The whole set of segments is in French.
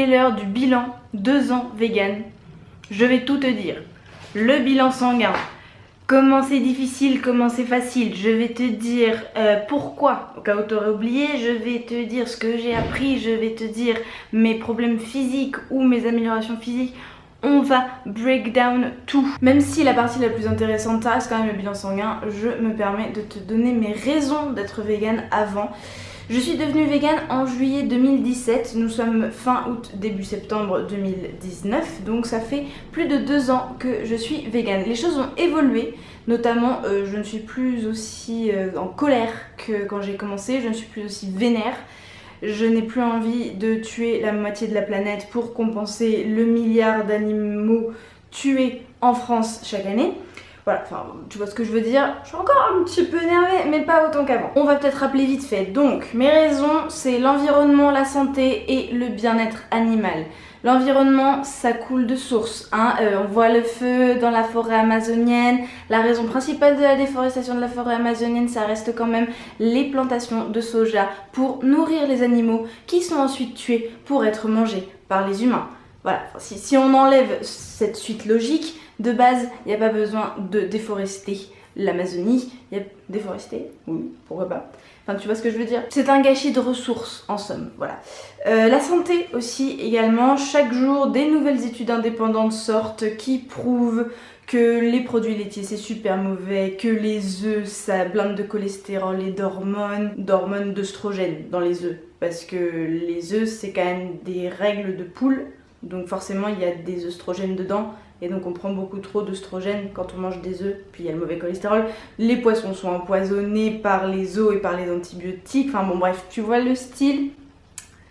est l'heure du bilan 2 ans vegan. Je vais tout te dire. Le bilan sanguin. Comment c'est difficile, comment c'est facile. Je vais te dire pourquoi. Au cas où tu aurais oublié, je vais te dire ce que j'ai appris. Je vais te dire mes problèmes physiques ou mes améliorations physiques. On va break down tout. Même si la partie la plus intéressante, ça reste quand même le bilan sanguin, je me permets de te donner mes raisons d'être vegan avant. Je suis devenue vegan en juillet 2017, nous sommes fin août, début septembre 2019, donc ça fait plus de 2 ans que je suis vegan. Les choses ont évolué, notamment je ne suis plus aussi en colère que quand j'ai commencé, je ne suis plus aussi vénère. Je n'ai plus envie de tuer la moitié de la planète pour compenser le milliard d'animaux tués en France chaque année. Voilà, enfin, tu vois ce que je veux dire. Je suis encore un petit peu énervée, mais pas autant qu'avant. On va peut-être rappeler vite fait. Donc, mes raisons, c'est l'environnement, la santé et le bien-être animal. L'environnement, ça coule de source. Hein. On voit le feu dans la forêt amazonienne. La raison principale de la déforestation de la forêt amazonienne, ça reste quand même les plantations de soja pour nourrir les animaux qui sont ensuite tués pour être mangés par les humains. Voilà, si on enlève cette suite logique, de base, il n'y a pas besoin de déforester l'Amazonie. Déforester? Oui, pourquoi pas. Enfin, tu vois ce que je veux dire? C'est un gâchis de ressources, en somme, voilà. La santé aussi, également. Chaque jour, des nouvelles études indépendantes sortent qui prouvent que les produits laitiers, c'est super mauvais, que les œufs, ça blinde de cholestérol et d'hormones d'œstrogène dans les œufs. Parce que les œufs, c'est quand même des règles de poule, donc forcément, il y a des œstrogènes dedans. Et donc on prend beaucoup trop d'œstrogènes quand on mange des œufs, puis il y a le mauvais cholestérol. Les poissons sont empoisonnés par les eaux et par les antibiotiques. Enfin bon bref, tu vois le style.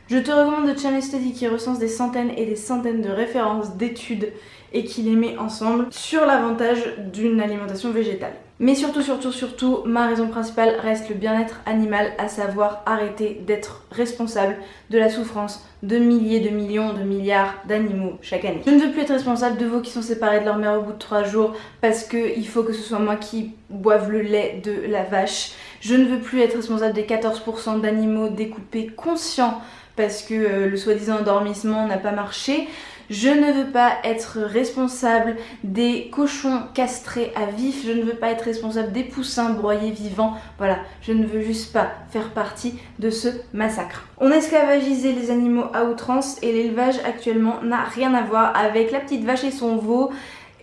Je te recommande The Channel Study qui recense des centaines et des centaines de références d'études et qui les met ensemble sur l'avantage d'une alimentation végétale. Mais surtout, ma raison principale reste le bien-être animal, à savoir arrêter d'être responsable de la souffrance de milliers, de millions, de milliards d'animaux chaque année. Je ne veux plus être responsable de veaux qui sont séparés de leur mère au bout de 3 jours parce qu'il faut que ce soit moi qui boive le lait de la vache. Je ne veux plus être responsable des 14% d'animaux découpés conscients parce que le soi-disant endormissement n'a pas marché. Je ne veux pas être responsable des cochons castrés à vif, je ne veux pas être responsable des poussins broyés vivants, voilà, je ne veux juste pas faire partie de ce massacre. On esclavagisait les animaux à outrance et l'élevage actuellement n'a rien à voir avec la petite vache et son veau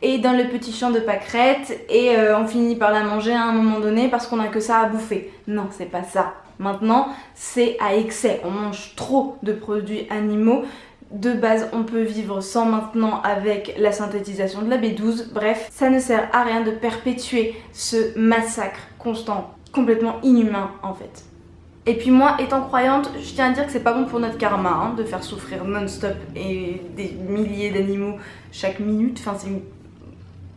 et dans le petit champ de pâquerettes et on finit par la manger à un moment donné parce qu'on n'a que ça à bouffer. Non, c'est pas ça. Maintenant, c'est à excès, on mange trop de produits animaux. De base, on peut vivre sans maintenant avec la synthétisation de la B12. Bref, ça ne sert à rien de perpétuer ce massacre constant, complètement inhumain en fait. Et puis moi, étant croyante, je tiens à dire que c'est pas bon pour notre karma hein, de faire souffrir non-stop et des milliers d'animaux chaque minute. Enfin,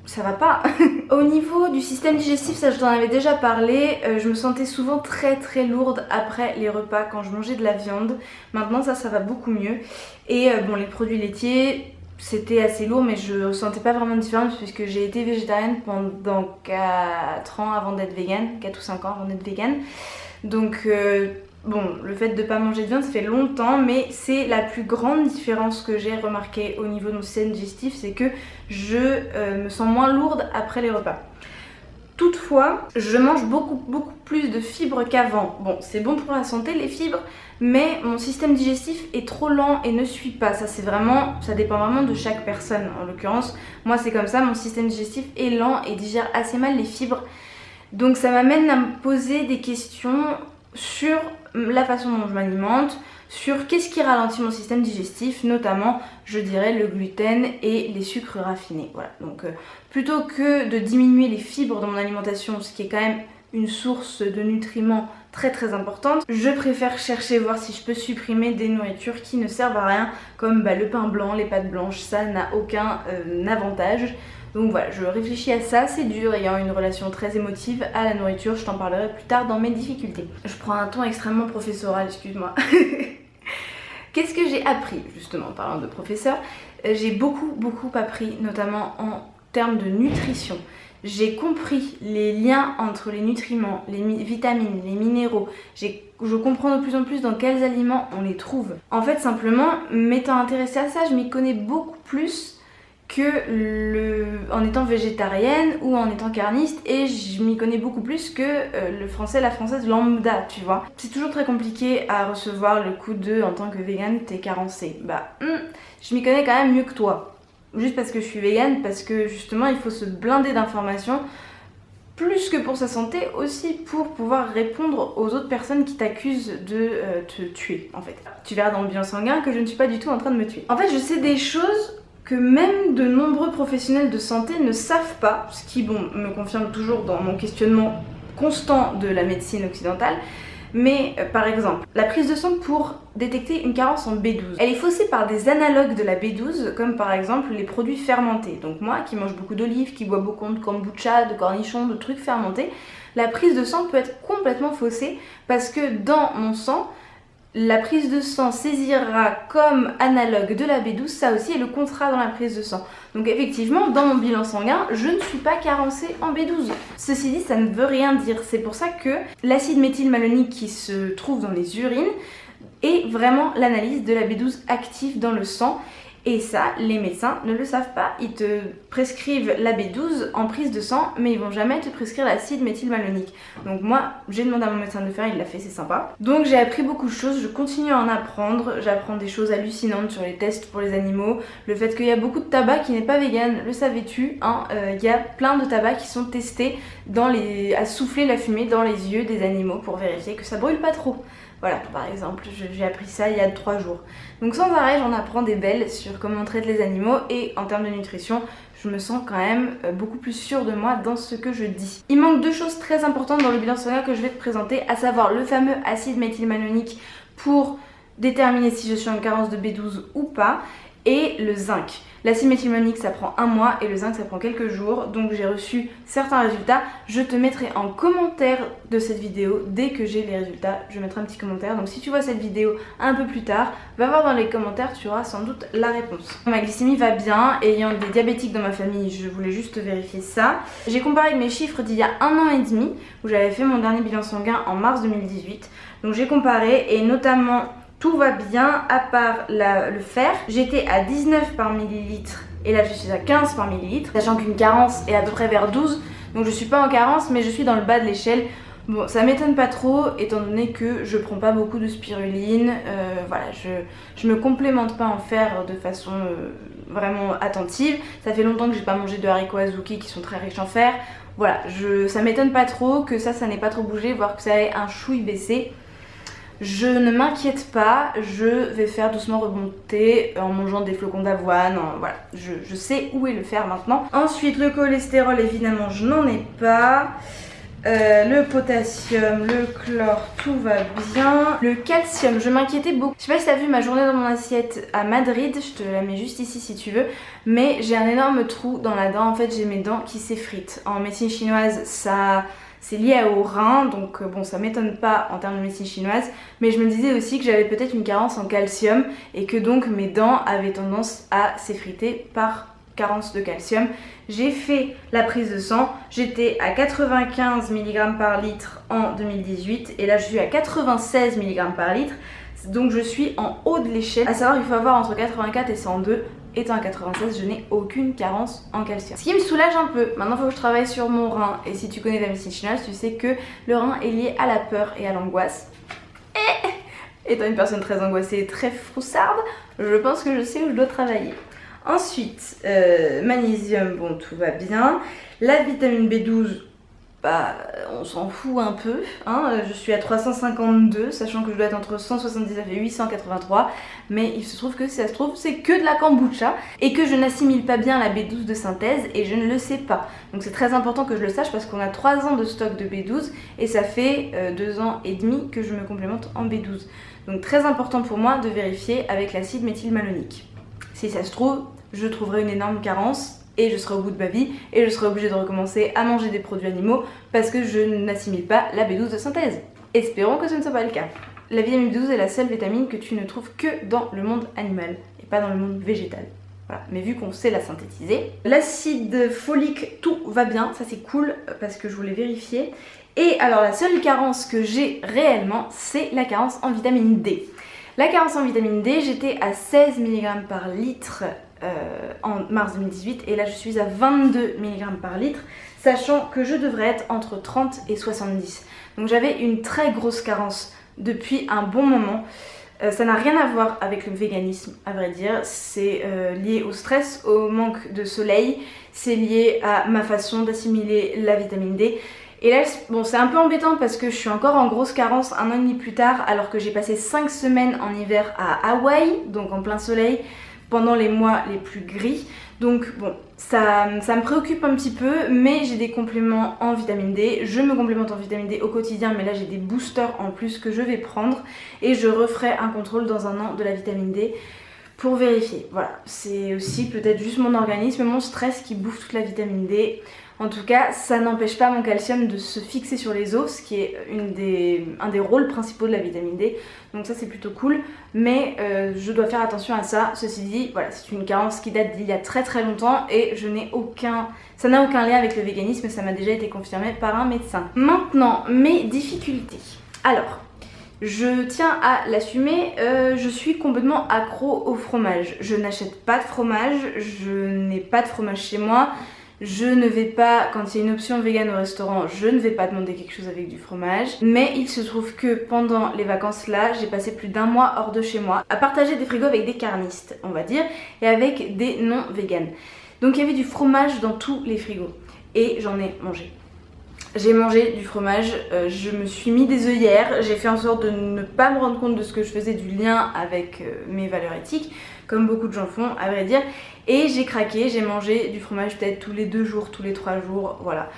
ça va pas. Au niveau du système digestif, ça je t'en avais déjà parlé, je me sentais souvent très lourde après les repas quand je mangeais de la viande. Maintenant ça va beaucoup mieux. Et bon, les produits laitiers, c'était assez lourd mais je ressentais pas vraiment de différence puisque j'ai été végétarienne pendant 4 ans avant d'être végane, 4 ou 5 ans avant d'être végane. Donc bon, le fait de ne pas manger de viande, ça fait longtemps, mais c'est la plus grande différence que j'ai remarquée au niveau de mon système digestif, c'est que je me sens moins lourde après les repas. Toutefois, je mange beaucoup plus de fibres qu'avant. Bon, c'est bon pour la santé les fibres, mais mon système digestif est trop lent et ne suit pas. Ça dépend vraiment de chaque personne. En l'occurrence, moi c'est comme ça, mon système digestif est lent et digère assez mal les fibres. Donc ça m'amène à me poser des questions sur la façon dont je m'alimente, sur qu'est-ce qui ralentit mon système digestif, notamment je dirais le gluten et les sucres raffinés. Voilà, donc plutôt que de diminuer les fibres dans mon alimentation, ce qui est quand même une source de nutriments très importante, je préfère chercher voir si je peux supprimer des nourritures qui ne servent à rien, comme le pain blanc, les pâtes blanches, ça n'a aucun avantage. Donc voilà, je réfléchis à ça, c'est dur, ayant une relation très émotive à la nourriture, je t'en parlerai plus tard dans mes difficultés. Je prends un ton extrêmement professoral, excuse-moi. Qu'est-ce que j'ai appris, justement, en parlant de professeur? J'ai beaucoup appris, notamment en termes de nutrition. j'ai compris les liens entre les nutriments, les vitamines, les minéraux. Je comprends de plus en plus dans quels aliments on les trouve. En fait, simplement, m'étant intéressée à ça, je m'y connais beaucoup plus en étant végétarienne ou en étant carniste, et je m'y connais beaucoup plus que le français, la française lambda, tu vois. C'est toujours très compliqué à recevoir le coup de en tant que végane t'es carencée. Je m'y connais quand même mieux que toi. Juste parce que je suis végane, parce que justement il faut se blinder d'informations, plus que pour sa santé, aussi pour pouvoir répondre aux autres personnes qui t'accusent de te tuer en fait. Tu verras dans le bilan sanguin que je ne suis pas du tout en train de me tuer. En fait, je sais des choses que même de nombreux professionnels de santé ne savent pas, ce qui me confirme toujours dans mon questionnement constant de la médecine occidentale. Mais par exemple, la prise de sang pour détecter une carence en B12, elle est faussée par des analogues de la B12, comme par exemple les produits fermentés. Donc moi qui mange beaucoup d'olives, qui bois beaucoup de kombucha, de cornichons, de trucs fermentés, la prise de sang peut être complètement faussée parce que dans mon sang, la prise de sang saisira comme analogue de la B12, ça aussi, et le contrat dans la prise de sang. Donc effectivement, dans mon bilan sanguin, je ne suis pas carencée en B12. Ceci dit, ça ne veut rien dire. C'est pour ça que l'acide méthylmalonique qui se trouve dans les urines est vraiment l'analyse de la B12 active dans le sang. Et ça, les médecins ne le savent pas. Ils te prescrivent la B12 en prise de sang, mais ils vont jamais te prescrire l'acide méthylmalonique. Donc moi, j'ai demandé à mon médecin de le faire, il l'a fait, c'est sympa. Donc j'ai appris beaucoup de choses, je continue à en apprendre. J'apprends des choses hallucinantes sur les tests pour les animaux. Le fait qu'il y a beaucoup de tabac qui n'est pas vegan, le savais-tu hein, y a plein de tabacs qui sont testés à souffler la fumée dans les yeux des animaux pour vérifier que ça brûle pas trop. Voilà, par exemple, j'ai appris ça il y a 3 jours. Donc sans arrêt, j'en apprends des belles sur comment on traite les animaux, et en termes de nutrition, je me sens quand même beaucoup plus sûre de moi dans ce que je dis. Il manque 2 choses très importantes dans le bilan sanguin que je vais te présenter, à savoir le fameux acide méthylmalonique pour déterminer si je suis en carence de B12 ou pas, et le zinc. L'acide méthylmalonique ça prend 1 mois et le zinc ça prend quelques jours, donc j'ai reçu certains résultats. Je te mettrai en commentaire de cette vidéo dès que j'ai les résultats, je mettrai un petit commentaire. Donc si tu vois cette vidéo un peu plus tard, va voir dans les commentaires, tu auras sans doute la réponse. Ma glycémie va bien, ayant des diabétiques dans ma famille, je voulais juste vérifier ça. J'ai comparé avec mes chiffres d'il y a 1 an et demi, où j'avais fait mon dernier bilan sanguin en mars 2018. Donc j'ai comparé, et notamment tout va bien à part le fer. J'étais à 19 par millilitre et là je suis à 15 par millilitre, sachant qu'une carence est à peu près vers 12, donc je suis pas en carence mais je suis dans le bas de l'échelle. Bon, ça m'étonne pas trop étant donné que je prends pas beaucoup de spiruline, voilà, je me complémente pas en fer de façon vraiment attentive. Ça fait longtemps que j'ai pas mangé de haricots azuki qui sont très riches en fer. Voilà, ça m'étonne pas trop que ça n'ait pas trop bougé, voire que ça ait un chouille baissé. Je ne m'inquiète pas, je vais faire doucement remonter en mangeant des flocons d'avoine, voilà, je sais où est le fer maintenant. Ensuite le cholestérol évidemment je n'en ai pas, le potassium, le chlore, tout va bien. Le calcium, je m'inquiétais beaucoup. Je sais pas si t'as vu ma journée dans mon assiette à Madrid, je te la mets juste ici si tu veux, mais j'ai un énorme trou dans la dent, en fait j'ai mes dents qui s'effritent. En médecine chinoise c'est lié au rein, donc bon ça m'étonne pas en termes de médecine chinoise, mais je me disais aussi que j'avais peut-être une carence en calcium et que donc mes dents avaient tendance à s'effriter par carence de calcium. J'ai fait la prise de sang, j'étais à 95 mg par litre en 2018 et là je suis à 96 mg par litre, donc je suis en haut de l'échelle, à savoir il faut avoir entre 84 et 102. Étant à 96, je n'ai aucune carence en calcium. Ce qui me soulage un peu. Maintenant, il faut que je travaille sur mon rein. Et si tu connais la médecine chinoise, tu sais que le rein est lié à la peur et à l'angoisse. Et étant une personne très angoissée et très froussarde, je pense que je sais où je dois travailler. Ensuite, magnésium, bon, tout va bien. La vitamine B12, bah, on s'en fout un peu, hein. Je suis à 352, sachant que je dois être entre 179 et 883, mais il se trouve que si ça se trouve c'est que de la kombucha et que je n'assimile pas bien la B12 de synthèse et je ne le sais pas. Donc c'est très important que je le sache parce qu'on a 3 ans de stock de B12 et ça fait 2 ans et demi que je me complémente en B12. Donc très important pour moi de vérifier avec l'acide méthylmalonique. Si ça se trouve, je trouverai une énorme carence et je serai au bout de ma vie et je serai obligée de recommencer à manger des produits animaux parce que je n'assimile pas la B12 de synthèse. Espérons que ce ne soit pas le cas. La vitamine B12 est la seule vitamine que tu ne trouves que dans le monde animal et pas dans le monde végétal. Voilà. Mais vu qu'on sait la synthétiser. L'acide folique, tout va bien, ça c'est cool parce que je voulais vérifier. Et alors la seule carence que j'ai réellement, c'est la carence en vitamine D. La carence en vitamine D, j'étais à 16 mg par litre en mars 2018 et là je suis à 22 mg par litre, sachant que je devrais être entre 30 et 70. Donc j'avais une très grosse carence depuis un bon moment. Ça n'a rien à voir avec le véganisme, à vrai dire. C'est lié au stress, au manque de soleil. C'est lié à ma façon d'assimiler la vitamine D. Et là, bon, c'est un peu embêtant parce que je suis encore en grosse carence 1 an et demi plus tard, alors que j'ai passé 5 semaines en hiver à Hawaï, donc en plein soleil, pendant les mois les plus gris. Donc bon, ça me préoccupe un petit peu, mais j'ai des compléments en vitamine D. Je me complémente en vitamine D au quotidien, mais là j'ai des boosters en plus que je vais prendre. Et je referai un contrôle dans 1 an de la vitamine D pour vérifier. Voilà, c'est aussi peut-être juste mon organisme, mon stress qui bouffe toute la vitamine D. En tout cas, ça n'empêche pas mon calcium de se fixer sur les os, ce qui est un des rôles principaux de la vitamine D. Donc ça c'est plutôt cool, mais je dois faire attention à ça. Ceci dit, voilà, c'est une carence qui date d'il y a très très longtemps et ça n'a aucun lien avec le véganisme, ça m'a déjà été confirmé par un médecin. Maintenant, mes difficultés. Alors, je tiens à l'assumer, je suis complètement accro au fromage. Je n'achète pas de fromage, je n'ai pas de fromage chez moi. Je ne vais pas, quand il y a une option vegan au restaurant, je ne vais pas demander quelque chose avec du fromage. Mais il se trouve que pendant les vacances là, j'ai passé plus d'1 mois hors de chez moi à partager des frigos avec des carnistes, on va dire, et avec des non véganes. Donc il y avait du fromage dans tous les frigos et j'en ai mangé. J'ai mangé du fromage, je me suis mis des œillères, j'ai fait en sorte de ne pas me rendre compte de ce que je faisais du lien avec mes valeurs éthiques, comme beaucoup de gens font à vrai dire, et j'ai craqué, j'ai mangé du fromage peut-être tous les 2 jours, tous les 3 jours, voilà.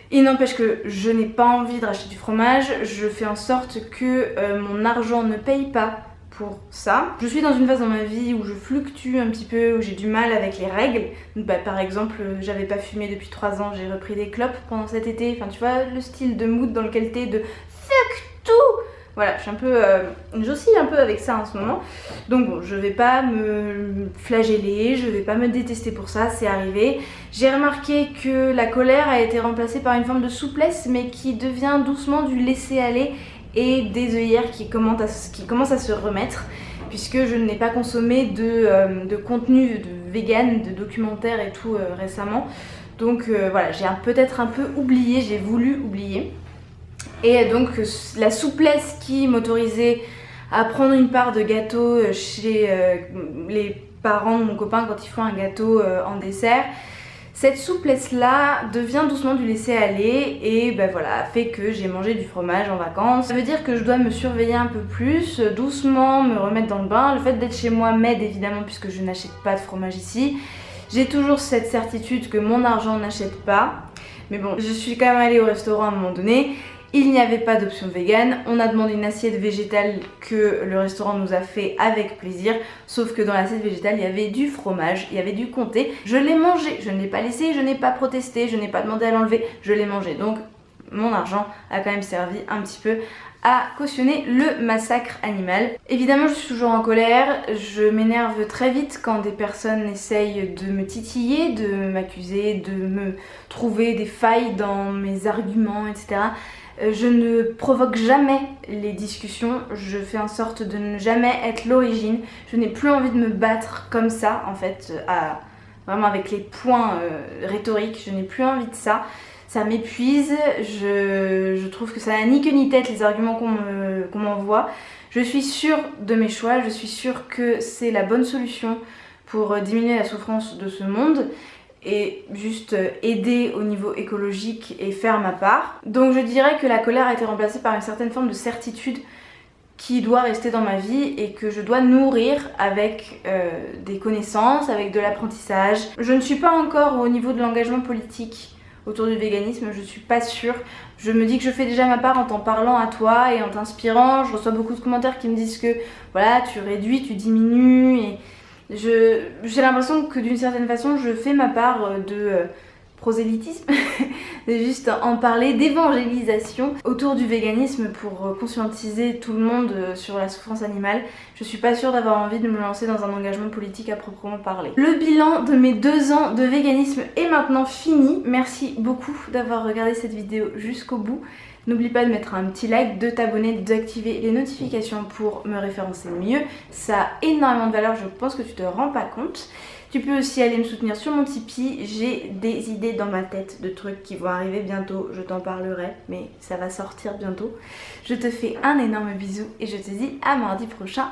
Il n'empêche que je n'ai pas envie de racheter du fromage, je fais en sorte que mon argent ne paye pas pour ça. Je suis dans une phase dans ma vie où je fluctue un petit peu, où j'ai du mal avec les règles. Donc, par exemple, j'avais pas fumé depuis 3 ans, j'ai repris des clopes pendant cet été. Enfin, tu vois, le style de mood dans lequel t'es de fuck tout. Voilà, je suis un peu, j'oscille un peu avec ça en ce moment. Donc bon, je vais pas me flageller, je vais pas me détester pour ça, c'est arrivé. J'ai remarqué que la colère a été remplacée par une forme de souplesse, mais qui devient doucement du laisser-aller et des œillères qui commencent à se remettre, puisque je n'ai pas consommé de contenu de vegan, de documentaires et tout récemment. Donc voilà, j'ai peut-être un peu oublié, j'ai voulu oublier. Et donc la souplesse qui m'autorisait à prendre une part de gâteau chez les parents de mon copain quand ils font un gâteau en dessert, cette souplesse là devient doucement du laisser aller et ben voilà, fait que j'ai mangé du fromage en vacances. Ça veut dire que je dois me surveiller un peu plus, doucement me remettre dans le bain. Le fait d'être chez moi m'aide évidemment puisque je n'achète pas de fromage ici. J'ai toujours cette certitude que mon argent n'achète pas. Mais bon, je suis quand même allée au restaurant à un moment donné. Il n'y avait pas d'option vegan, on a demandé une assiette végétale que le restaurant nous a fait avec plaisir, sauf que dans l'assiette végétale il y avait du fromage, il y avait du comté, je l'ai mangé, je ne l'ai pas laissé, je n'ai pas protesté, je n'ai pas demandé à l'enlever, je l'ai mangé. Donc mon argent a quand même servi un petit peu à cautionner le massacre animal. Évidemment je suis toujours en colère, je m'énerve très vite quand des personnes essayent de me titiller, de m'accuser, de me trouver des failles dans mes arguments, etc. Je ne provoque jamais les discussions, je fais en sorte de ne jamais être l'origine. Je n'ai plus envie de me battre comme ça en fait, vraiment avec les points rhétoriques, je n'ai plus envie de ça. Ça m'épuise, je trouve que ça n'a ni queue ni tête les arguments qu'on m'envoie. Je suis sûre de mes choix, je suis sûre que c'est la bonne solution pour diminuer la souffrance de ce monde et juste aider au niveau écologique et faire ma part. Donc je dirais que la colère a été remplacée par une certaine forme de certitude qui doit rester dans ma vie et que je dois nourrir avec des connaissances, avec de l'apprentissage. Je ne suis pas encore au niveau de l'engagement politique autour du véganisme, je suis pas sûre. Je me dis que je fais déjà ma part en t'en parlant à toi et en t'inspirant. Je reçois beaucoup de commentaires qui me disent que voilà, tu réduis, tu diminues et j'ai l'impression que d'une certaine façon je fais ma part de prosélytisme, de juste en parler, d'évangélisation autour du véganisme pour conscientiser tout le monde sur la souffrance animale. Je suis pas sûre d'avoir envie de me lancer dans un engagement politique à proprement parler. Le bilan de mes 2 ans de véganisme est maintenant fini. Merci beaucoup d'avoir regardé cette vidéo jusqu'au bout. N'oublie pas de mettre un petit like, de t'abonner, d'activer les notifications pour me référencer mieux. Ça a énormément de valeur, je pense que tu te rends pas compte. Tu peux aussi aller me soutenir sur mon Tipeee, j'ai des idées dans ma tête de trucs qui vont arriver bientôt, je t'en parlerai, mais ça va sortir bientôt. Je te fais un énorme bisou et je te dis à mardi prochain.